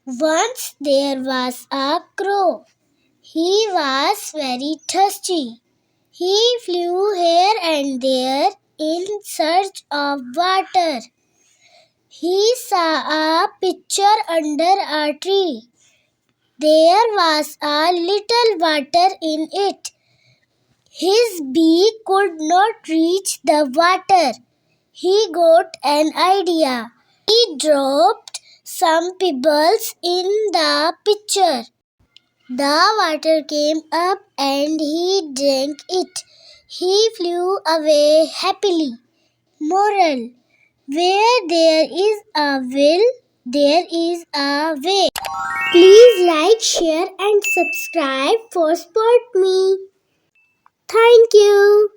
Once there was a crow. He was very thirsty. He flew here and there in search of water. He saw a pitcher under a tree. There was a little water in it. His beak could not reach the water. He got an idea. He dropped some pebbles in the pitcher. The water came up and he drank it. He flew away happily. Moral: where there is a will, there is a way. Please like, share and subscribe for Support Me. Thank you.